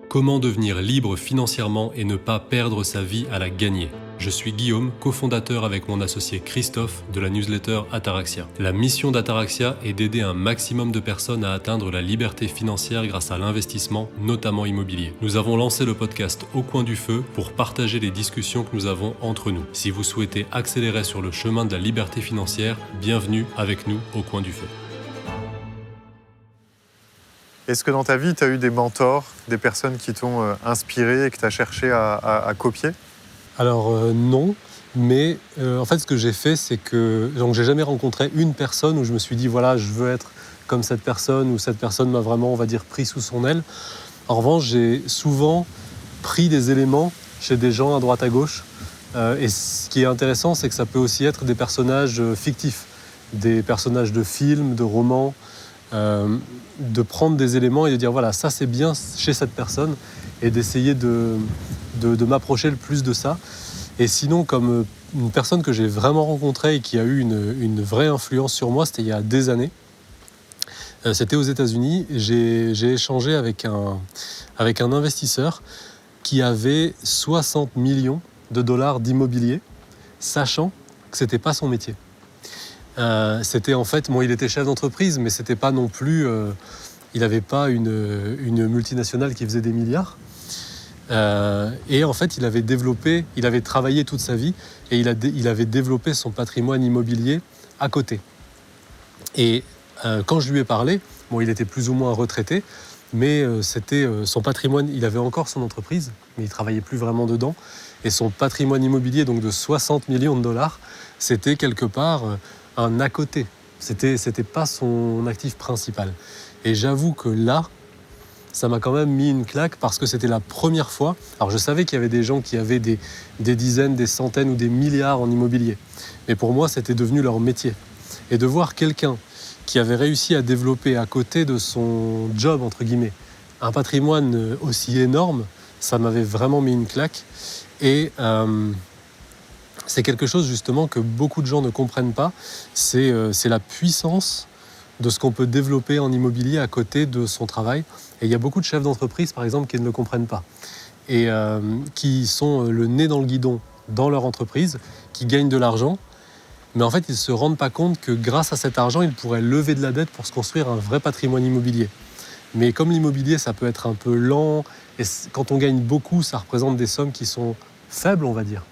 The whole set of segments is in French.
Comment devenir libre financièrement et ne pas perdre sa vie à la gagner? Je suis Guillaume, cofondateur avec mon associé Christophe de la newsletter Ataraxia. La mission d'Ataraxia est d'aider un maximum de personnes à atteindre la liberté financière grâce à l'investissement, notamment immobilier. Nous avons lancé le podcast Au coin du feu pour partager les discussions que nous avons entre nous. Si vous souhaitez accélérer sur le chemin de la liberté financière, bienvenue avec nous au coin du feu. Est-ce que dans ta vie, tu as eu des mentors, des personnes qui t'ont inspiré et que tu as cherché à copier? Alors non, mais en fait ce que j'ai fait c'est que j'ai jamais rencontré une personne où je me suis dit voilà je veux être comme cette personne ou cette personne m'a vraiment on va dire pris sous son aile. En revanche j'ai souvent pris des éléments chez des gens à droite à gauche et ce qui est intéressant c'est que ça peut aussi être des personnages fictifs, des personnages de films, de romans, de prendre des éléments et de dire voilà ça c'est bien chez cette personne et d'essayer de m'approcher le plus de ça. Et sinon, comme une personne que j'ai vraiment rencontrée et qui a eu une vraie influence sur moi, c'était il y a des années. C'était aux États-Unis. J'ai échangé avec un investisseur qui avait 60 millions de dollars d'immobilier, sachant que ce n'était pas son métier. C'était en fait, il était chef d'entreprise, mais c'était pas non plus, il n'avait pas une multinationale qui faisait des milliards. Et en fait, il avait travaillé toute sa vie et il avait développé son patrimoine immobilier à côté. Et quand je lui ai parlé, il était plus ou moins retraité, mais c'était son patrimoine, il avait encore son entreprise, mais il ne travaillait plus vraiment dedans. Et son patrimoine immobilier, donc de 60 millions de dollars, c'était quelque part un à côté. C'était pas son actif principal. Et j'avoue que là, ça m'a quand même mis une claque parce que c'était la première fois. Alors je savais qu'il y avait des gens qui avaient des dizaines, des centaines ou des milliards en immobilier. Mais pour moi, c'était devenu leur métier. Et de voir quelqu'un qui avait réussi à développer à côté de son job, entre guillemets, un patrimoine aussi énorme, ça m'avait vraiment mis une claque. Et c'est quelque chose justement que beaucoup de gens ne comprennent pas. C'est la puissance de ce qu'on peut développer en immobilier à côté de son travail. Et il y a beaucoup de chefs d'entreprise, par exemple, qui ne le comprennent pas et qui sont le nez dans le guidon dans leur entreprise, qui gagnent de l'argent, mais en fait, ils ne se rendent pas compte que grâce à cet argent, ils pourraient lever de la dette pour se construire un vrai patrimoine immobilier. Mais comme l'immobilier, ça peut être un peu lent, et quand on gagne beaucoup, ça représente des sommes qui sont faibles, on va dire.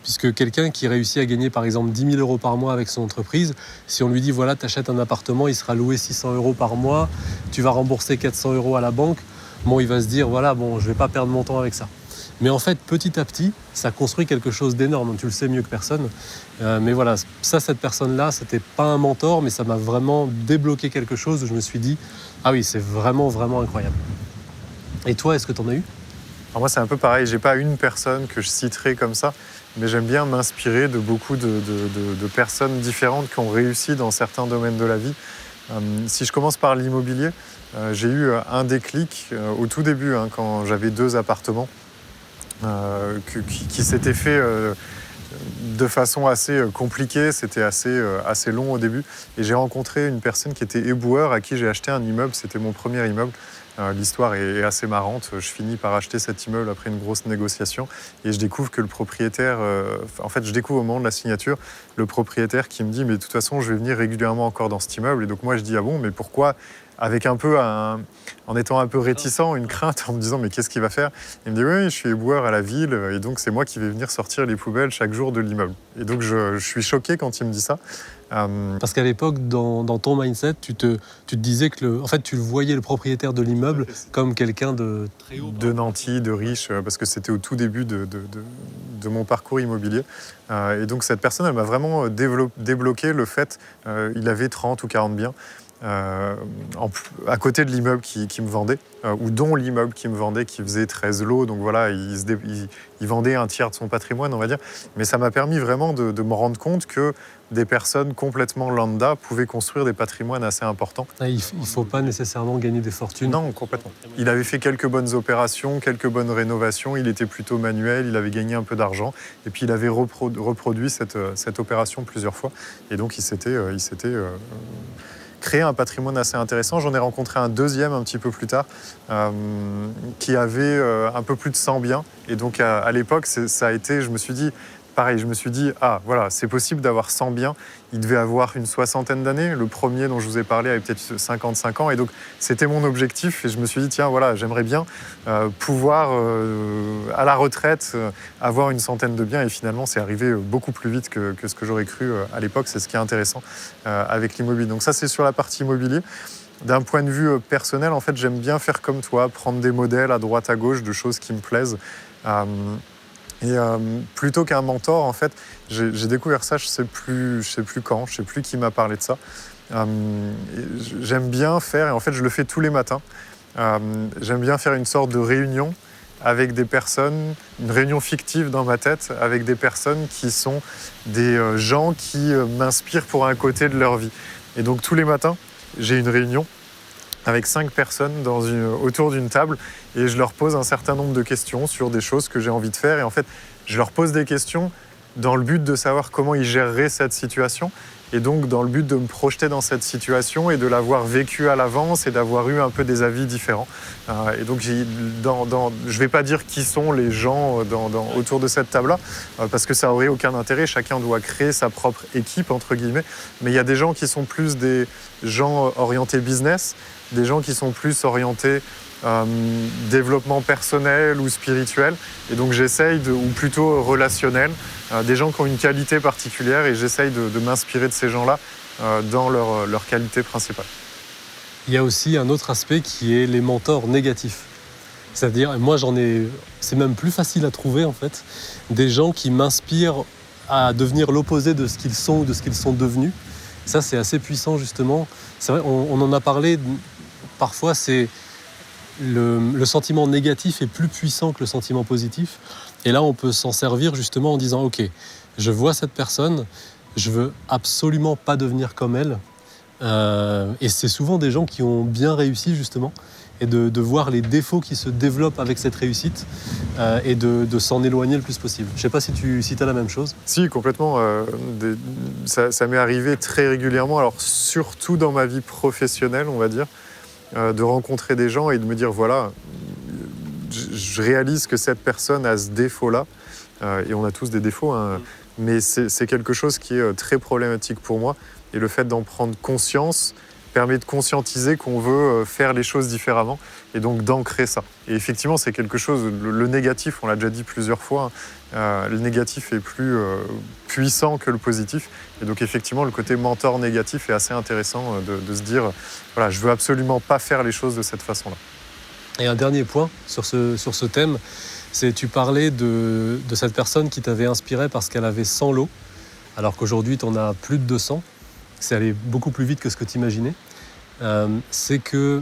Puisque quelqu'un qui réussit à gagner par exemple 10 000 € par mois avec son entreprise, si on lui dit voilà, tu achètes un appartement, il sera loué 600 € par mois, tu vas rembourser 400 € à la banque, il va se dire voilà, je ne vais pas perdre mon temps avec ça. Mais en fait, petit à petit, ça construit quelque chose d'énorme, tu le sais mieux que personne. Mais voilà, cette personne-là, c'était pas un mentor, mais ça m'a vraiment débloqué quelque chose où je me suis dit ah oui, c'est vraiment, vraiment incroyable. Et toi, est-ce que tu en as eu ? Alors moi, c'est un peu pareil. J'ai pas une personne que je citerai comme ça, mais j'aime bien m'inspirer de beaucoup de personnes différentes qui ont réussi dans certains domaines de la vie. Si je commence par l'immobilier, j'ai eu un déclic au tout début, quand j'avais 2 appartements, qui s'était fait de façon assez compliquée. C'était assez long au début. Et j'ai rencontré une personne qui était éboueur à qui j'ai acheté un immeuble. C'était mon premier immeuble. L'histoire est assez marrante. Je finis par acheter cet immeuble après une grosse négociation et je découvre que le propriétaire, je découvre au moment de la signature le propriétaire qui me dit mais de toute façon je vais venir régulièrement encore dans cet immeuble. Et donc moi je dis ah bon, mais pourquoi, avec en étant un peu réticent, une crainte, en me disant mais qu'est-ce qu'il va faire? Il me dit oui, je suis éboueur à la ville et donc c'est moi qui vais venir sortir les poubelles chaque jour de l'immeuble. Et donc je suis choqué quand il me dit ça. Parce qu'à l'époque, dans ton mindset, tu te disais que tu voyais le propriétaire de l'immeuble comme quelqu'un de nanti, de riche, parce que c'était au tout début de mon parcours immobilier. Et donc cette personne, elle m'a vraiment débloqué le fait, il avait 30 ou 40 biens. À côté de l'immeuble qui me vendait, ou dont l'immeuble qui me vendait, qui faisait 13 lots, donc voilà, il vendait un tiers de son patrimoine, on va dire. Mais ça m'a permis vraiment de me rendre compte que des personnes complètement lambda pouvaient construire des patrimoines assez importants. Il ne faut pas nécessairement gagner des fortunes. Non, complètement. Il avait fait quelques bonnes opérations, quelques bonnes rénovations, il était plutôt manuel, il avait gagné un peu d'argent, et puis il avait reproduit cette opération plusieurs fois. Et donc il s'était créé un patrimoine assez intéressant. J'en ai rencontré un deuxième un petit peu plus tard qui avait un peu plus de 100 biens. Et donc à l'époque, ça a été, je me suis dit, ah voilà, c'est possible d'avoir 100 biens. Il devait avoir une soixantaine d'années. Le premier dont je vous ai parlé avait peut-être 55 ans. Et donc, c'était mon objectif. Et je me suis dit, tiens, voilà, j'aimerais bien pouvoir, à la retraite, avoir une centaine de biens. Et finalement, c'est arrivé beaucoup plus vite que ce que j'aurais cru à l'époque. C'est ce qui est intéressant avec l'immobilier. Donc ça, c'est sur la partie immobilier. D'un point de vue personnel, en fait, j'aime bien faire comme toi, prendre des modèles à droite, à gauche de choses qui me plaisent. Et plutôt qu'un mentor, en fait, j'ai découvert ça, je sais plus quand, je sais plus qui m'a parlé de ça. J'aime bien faire, et en fait je le fais tous les matins, j'aime bien faire une sorte de réunion avec des personnes, une réunion fictive dans ma tête, avec des personnes qui sont des gens qui m'inspirent pour un côté de leur vie. Et donc tous les matins, j'ai une réunion avec 5 personnes autour d'une table et je leur pose un certain nombre de questions sur des choses que j'ai envie de faire. Et en fait, je leur pose des questions dans le but de savoir comment ils géreraient cette situation et donc dans le but de me projeter dans cette situation et de l'avoir vécue à l'avance et d'avoir eu un peu des avis différents. Et donc, je ne vais pas dire qui sont les gens autour de cette table-là, parce que ça n'aurait aucun intérêt. Chacun doit créer sa propre équipe, entre guillemets. Mais il y a des gens qui sont plus des gens orientés business, des gens qui sont plus orientés développement personnel ou spirituel. Et donc j'essaye, ou plutôt relationnel, des gens qui ont une qualité particulière et j'essaye de m'inspirer de ces gens-là dans leur qualité principale. Il y a aussi un autre aspect qui est les mentors négatifs. C'est-à-dire, moi c'est même plus facile à trouver en fait, des gens qui m'inspirent à devenir l'opposé de ce qu'ils sont ou de ce qu'ils sont devenus. Ça, c'est assez puissant justement. C'est vrai, on en a parlé, parfois c'est le sentiment négatif est plus puissant que le sentiment positif. Et là, on peut s'en servir justement en disant « Ok, je vois cette personne, je veux absolument pas devenir comme elle. » Et c'est souvent des gens qui ont bien réussi justement. Et de voir les défauts qui se développent avec cette réussite et de s'en éloigner le plus possible. Je ne sais pas si tu as la même chose. Si, complètement. Ça m'est arrivé très régulièrement, alors surtout dans ma vie professionnelle, on va dire, de rencontrer des gens et de me dire, voilà, je réalise que cette personne a ce défaut-là, et on a tous des défauts, hein, mais c'est quelque chose qui est très problématique pour moi. Et le fait d'en prendre conscience permet de conscientiser qu'on veut faire les choses différemment et donc d'ancrer ça. Et effectivement, c'est quelque chose, le négatif, on l'a déjà dit plusieurs fois, le négatif est plus puissant que le positif. Et donc effectivement, le côté mentor négatif est assez intéressant de se dire, voilà, je veux absolument pas faire les choses de cette façon-là. Et un dernier point sur ce thème, c'est tu parlais de cette personne qui t'avait inspiré parce qu'elle avait 100 lots, alors qu'aujourd'hui, tu en as plus de 200. C'est allé beaucoup plus vite que ce que tu imaginais. C'est que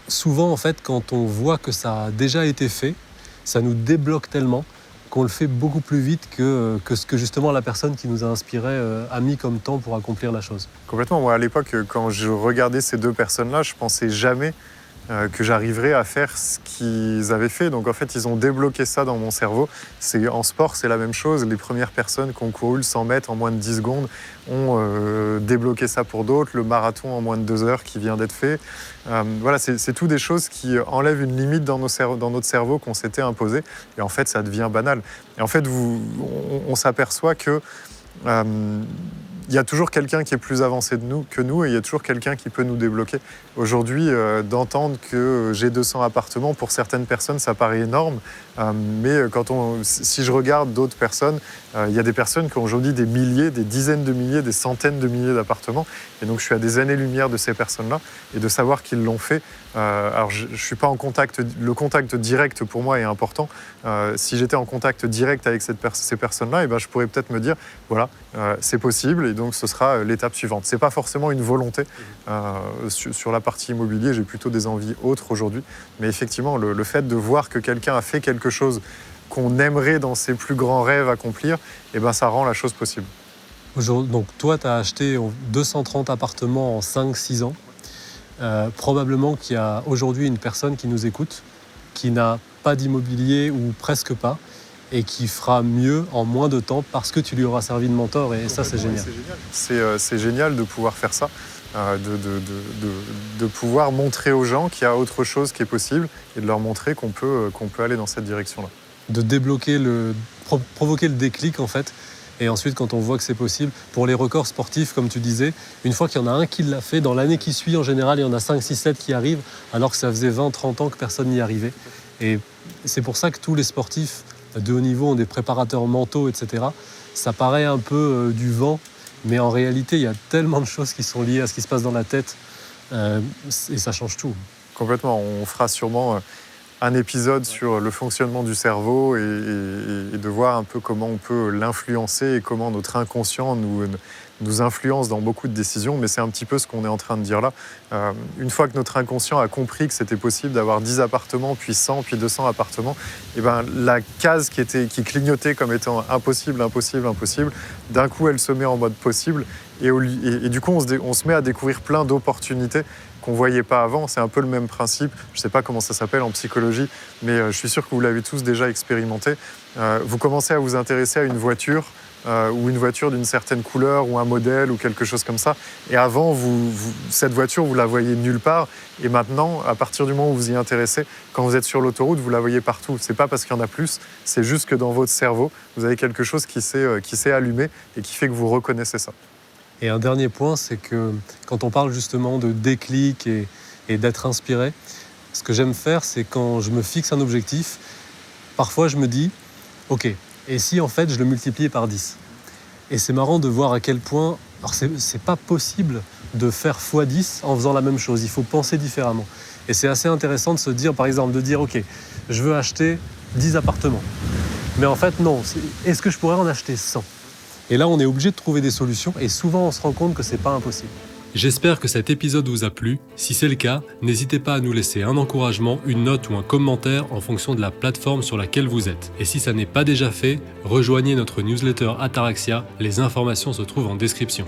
souvent, en fait, quand on voit que ça a déjà été fait, ça nous débloque tellement qu'on le fait beaucoup plus vite que ce que justement la personne qui nous a inspiré a mis comme temps pour accomplir la chose. Complètement. Moi, à l'époque, quand je regardais ces deux personnes-là, je pensais jamais que j'arriverais à faire ce qu'ils avaient fait. Donc en fait, ils ont débloqué ça dans mon cerveau. En sport, c'est la même chose. Les premières personnes qui ont couru le 100 mètres en moins de 10 secondes ont débloqué ça pour d'autres. Le marathon en moins de 2 heures qui vient d'être fait. Voilà, c'est tout des choses qui enlèvent une limite dans notre cerveau qu'on s'était imposé. Et en fait, ça devient banal. Et en fait, on s'aperçoit que il y a toujours quelqu'un qui est plus avancé que nous et il y a toujours quelqu'un qui peut nous débloquer. Aujourd'hui, d'entendre que j'ai 200 appartements, pour certaines personnes, ça paraît énorme. Mais si je regarde d'autres personnes, il y a des personnes qui ont aujourd'hui des milliers, des dizaines de milliers, des centaines de milliers d'appartements. Et donc, je suis à des années-lumière de ces personnes-là. Et de savoir qu'ils l'ont fait. Alors, je ne suis pas en contact. Le contact direct, pour moi, est important. Si j'étais en contact direct avec ces personnes-là, je pourrais peut-être me dire, voilà, c'est possible. Et donc, ce sera l'étape suivante. Ce n'est pas forcément une volonté. Sur la partie immobilier, j'ai plutôt des envies autres aujourd'hui. Mais effectivement, le fait de voir que quelqu'un a fait quelque chose qu'on aimerait dans ses plus grands rêves accomplir, ça rend la chose possible. Donc toi, tu as acheté 230 appartements en 5-6 ans. Probablement qu'il y a aujourd'hui une personne qui nous écoute, qui n'a pas d'immobilier ou presque pas, et qui fera mieux en moins de temps parce que tu lui auras servi de mentor, et ça, c'est génial. C'est génial de pouvoir faire ça. de pouvoir montrer aux gens qu'il y a autre chose qui est possible et de leur montrer qu'on peut aller dans cette direction-là. De débloquer provoquer le déclic en fait. Et ensuite, quand on voit que c'est possible, pour les records sportifs, comme tu disais, une fois qu'il y en a un qui l'a fait, dans l'année qui suit, en général, il y en a 5, 6, 7 qui arrivent, alors que ça faisait 20, 30 ans que personne n'y arrivait. Et c'est pour ça que tous les sportifs de haut niveau ont des préparateurs mentaux, etc. Ça paraît un peu du vent, mais en réalité, il y a tellement de choses qui sont liées à ce qui se passe dans la tête, et ça change tout. Complètement. On fera sûrement un épisode sur le fonctionnement du cerveau et de voir un peu comment on peut l'influencer et comment notre inconscient nous influence dans beaucoup de décisions. Mais c'est un petit peu ce qu'on est en train de dire là. Une fois que notre inconscient a compris que c'était possible d'avoir 10 appartements, puis 100, puis 200 appartements, et ben, la case qui clignotait comme étant impossible, d'un coup, elle se met en mode possible. Et du coup, on se met à découvrir plein d'opportunités qu'on ne voyait pas avant. C'est un peu le même principe. Je ne sais pas comment ça s'appelle en psychologie, mais je suis sûr que vous l'avez tous déjà expérimenté. Vous commencez à vous intéresser à une voiture ou une voiture d'une certaine couleur ou un modèle ou quelque chose comme ça. Et avant, cette voiture, vous la voyez nulle part. Et maintenant, à partir du moment où vous y intéressez, quand vous êtes sur l'autoroute, vous la voyez partout. Ce n'est pas parce qu'il y en a plus, c'est juste que dans votre cerveau, vous avez quelque chose qui s'est allumé et qui fait que vous reconnaissez ça. Et un dernier point, c'est que quand on parle justement de déclic et d'être inspiré, ce que j'aime faire, c'est quand je me fixe un objectif, parfois je me dis, ok, et si en fait je le multipliais par 10 ? Et c'est marrant de voir à quel point, alors c'est pas possible de faire x10 en faisant la même chose, il faut penser différemment. Et c'est assez intéressant de se dire, par exemple, de dire, ok, je veux acheter 10 appartements. Mais en fait, non, est-ce que je pourrais en acheter 100 ? Et là, on est obligé de trouver des solutions et souvent, on se rend compte que c'est pas impossible. J'espère que cet épisode vous a plu. Si c'est le cas, n'hésitez pas à nous laisser un encouragement, une note ou un commentaire en fonction de la plateforme sur laquelle vous êtes. Et si ça n'est pas déjà fait, rejoignez notre newsletter Ataraxia, les informations se trouvent en description.